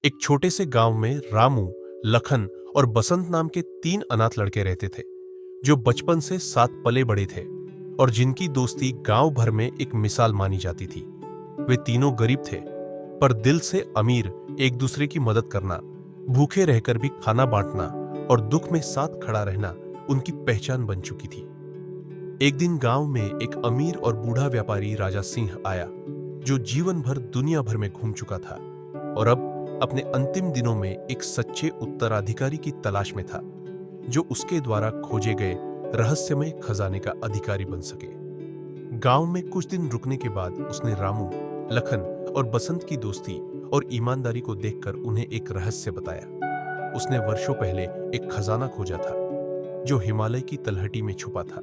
एक छोटे से गांव में रामू, लखन और बसंत नाम के तीन अनाथ लड़के रहते थे, जो बचपन से साथ पले बड़े थे और जिनकी दोस्ती गांव भर में एक मिसाल मानी जाती थी। वे तीनों गरीब थे, पर दिल से अमीर, एक दूसरे की मदद करना, भूखे रहकर भी खाना बांटना और दुख में साथ खड़ा रहना उनकी पहचान बन चुकी थी। एक दिन गांव में एक अमीर और बूढ़ा व्यापारी राजा सिंह आया, जो जीवन भर दुनिया भर में घूम चुका था और अब अपने अंतिम दिनों में एक सच्चे उत्तराधिकारी की तलाश में था, जो उसके द्वारा खोजे गए रहस्यमय खजाने का अधिकारी बन सके। गांव में कुछ दिन रुकने के बाद उसने रामू, लखन और बसंत की दोस्ती और ईमानदारी को देखकर उन्हें एक रहस्य बताया। उसने वर्षों पहले एक खजाना खोजा था, जो हिमालय की तलहटी में छुपा था,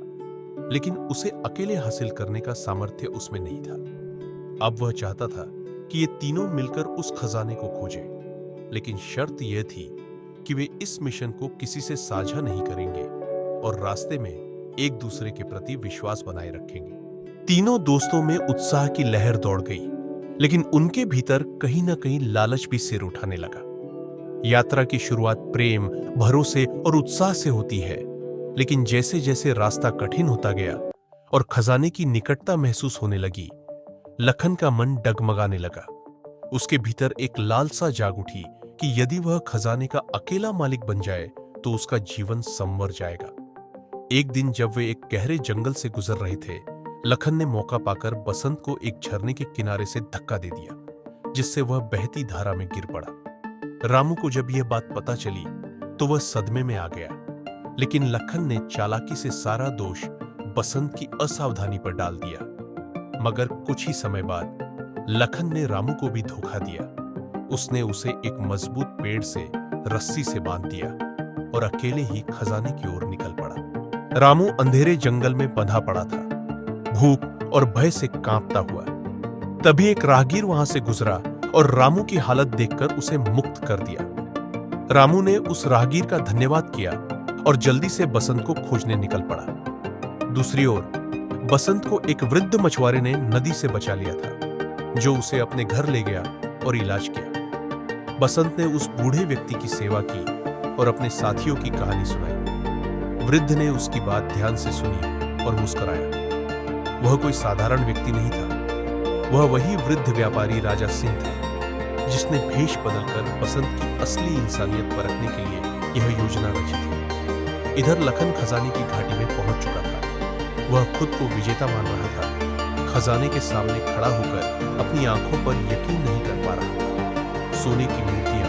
लेकिन उसे अकेले हासिल करने का सामर्थ्य उसमें नहीं था। अब वह चाहता था कि ये तीनों मिलकर उस खजाने को खोजें, लेकिन शर्त यह थी कि वे इस मिशन को किसी से साझा नहीं करेंगे और रास्ते में एक दूसरे के प्रति विश्वास बनाए रखेंगे। तीनों दोस्तों में उत्साह की लहर दौड़ गई, लेकिन उनके भीतर कहीं ना कहीं लालच भी सिर उठाने लगा। यात्रा की शुरुआत प्रेम, भरोसे और उत्साह से होती है, लेकिन जैसे जैसे रास्ता कठिन होता गया और खजाने की निकटता महसूस होने लगी, लखन का मन डगमगाने लगा। उसके भीतर एक लालसा जाग उठी कि यदि वह खजाने का अकेला मालिक बन जाए तो उसका जीवन संवर जाएगा। एक दिन जब वे एक गहरे जंगल से गुजर रहे थे, लखन ने मौका पाकर बसंत को एक झरने के किनारे से धक्का दे दिया, जिससे वह बहती धारा में गिर पड़ा। रामू को जब यह बात पता चली तो वह सदमे में आ गया, लेकिन लखन ने चालाकी से सारा दोष बसंत की असावधानी पर डाल दिया। मगर कुछ ही समय बाद लखन ने रामू को भी धोखा दिया। उसने उसे एक मजबूत पेड़ से रस्सी से बांध दिया और अकेले ही खजाने की ओर निकल पड़ा। रामू अंधेरे जंगल में बंधा पड़ा था, भूख और भय से कांपता हुआ। तभी एक राहगीर वहां से गुजरा और रामू की हालत देखकर उसे मुक्त कर दिया। रामू ने उस राहगीर का धन्यवाद किया और जल्दी से बसंत को खोजने निकल पड़ा। दूसरी ओर बसंत को एक वृद्ध मछुआरे ने नदी से बचा लिया था, जो उसे अपने घर ले गया और इलाज किया। बसंत ने उस बूढ़े व्यक्ति की सेवा की और अपने साथियों की कहानी सुनाई। वृद्ध ने उसकी बात ध्यान से सुनी और मुस्कुराया। वह कोई साधारण व्यक्ति नहीं था, वह वही वृद्ध व्यापारी राजा सिंह था, जिसने भेष बदलकर बसंत की असली इंसानियत परखने के लिए यह योजना रची थी। इधर लखन खजाने की घाटी में पहुंच चुका था। वह खुद को विजेता मान रहा था। खजाने के सामने खड़ा होकर अपनी आंखों पर यकीन नहीं कर पा रहा था। सोने की मूर्तियां,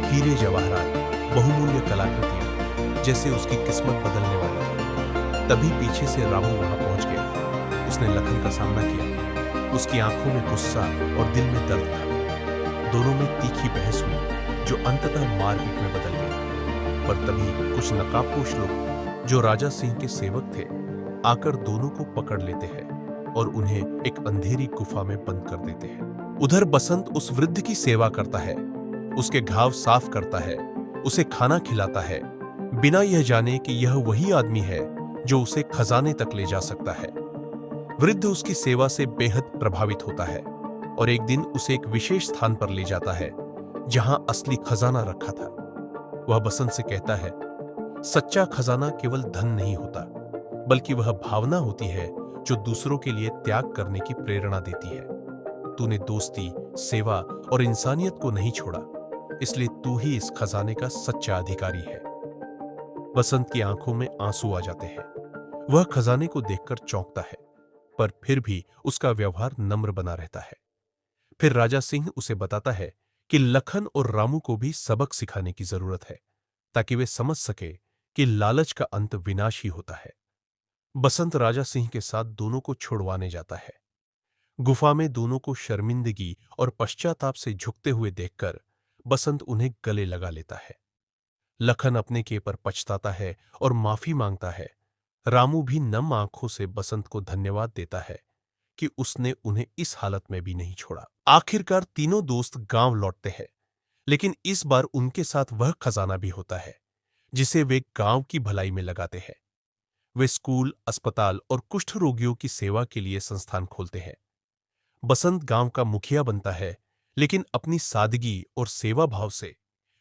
हीरे जवाहरात, बहुमूल्य कलाकृतियां, जैसे उसकी किस्मत बदलने वाली थी। तभी पीछे से रामू वहां पहुंच गया। उसने लखन का सामना किया। उसकी आंखों में गुस्सा और दिल में दर्द था। दोनों में तीखी बहस हुई, जो अंततः मारपीट में बदल गई। पर तभी कुछ नकाबपोश लोग, जो राजा सिंह के सेवक थे, आकर दोनों को पकड़ लेते हैं और उन्हें एक अंधेरी गुफा में बंद कर देते हैं। उधर बसंत उस वृद्ध की सेवा करता है, उसके घाव साफ करता है, उसे खाना खिलाता है, बिना यह जाने कि यह वही आदमी है जो उसे खजाने तक ले जा सकता है। वृद्ध उसकी सेवा से बेहद प्रभावित होता है और एक दिन उसे एक विशेष स्थान पर ले जाता है, जहां असली खजाना रखा था। वह बसंत से कहता है, सच्चा खजाना केवल धन नहीं होता, बल्कि वह भावना होती है जो दूसरों के लिए त्याग करने की प्रेरणा देती है। तूने दोस्ती, सेवा और इंसानियत को नहीं छोड़ा, इसलिए तू ही इस खजाने का सच्चा अधिकारी है। बसंत की आंखों में आंसू आ जाते हैं। वह खजाने को देखकर चौंकता है, पर फिर भी उसका व्यवहार नम्र बना रहता है। फिर राजा सिंह उसे बताता है कि लखन और रामू को भी सबक सिखाने की जरूरत है, ताकि वे समझ सके कि लालच का अंत विनाश ही होता है। बसंत राजा सिंह के साथ दोनों को छुड़वाने जाता है। गुफा में दोनों को शर्मिंदगी और पश्चाताप से झुकते हुए देखकर बसंत उन्हें गले लगा लेता है। लखन अपने किए पर पछताता है और माफी मांगता है। रामू भी नम आंखों से बसंत को धन्यवाद देता है कि उसने उन्हें इस हालत में भी नहीं छोड़ा। आखिरकार तीनों दोस्त गांव लौटते हैं, लेकिन इस बार उनके साथ वह खजाना भी होता है जिसे वे गांव की भलाई में लगाते हैं। वे स्कूल, अस्पताल और कुष्ठ रोगियों की सेवा के लिए संस्थान खोलते हैं। बसंत गांव का मुखिया बनता है, लेकिन अपनी सादगी और सेवा भाव से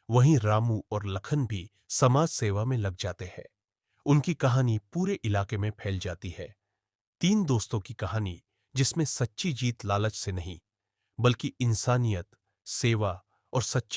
वहीं रामू और लखन भी समाज सेवा में लग जाते हैं। उनकी कहानी पूरे इलाके में फैल जाती है। तीन दोस्तों की कहानी जिसमें सच्ची जीत लालच से नहीं, बल्कि इंसानियत, सेवा और सच्चे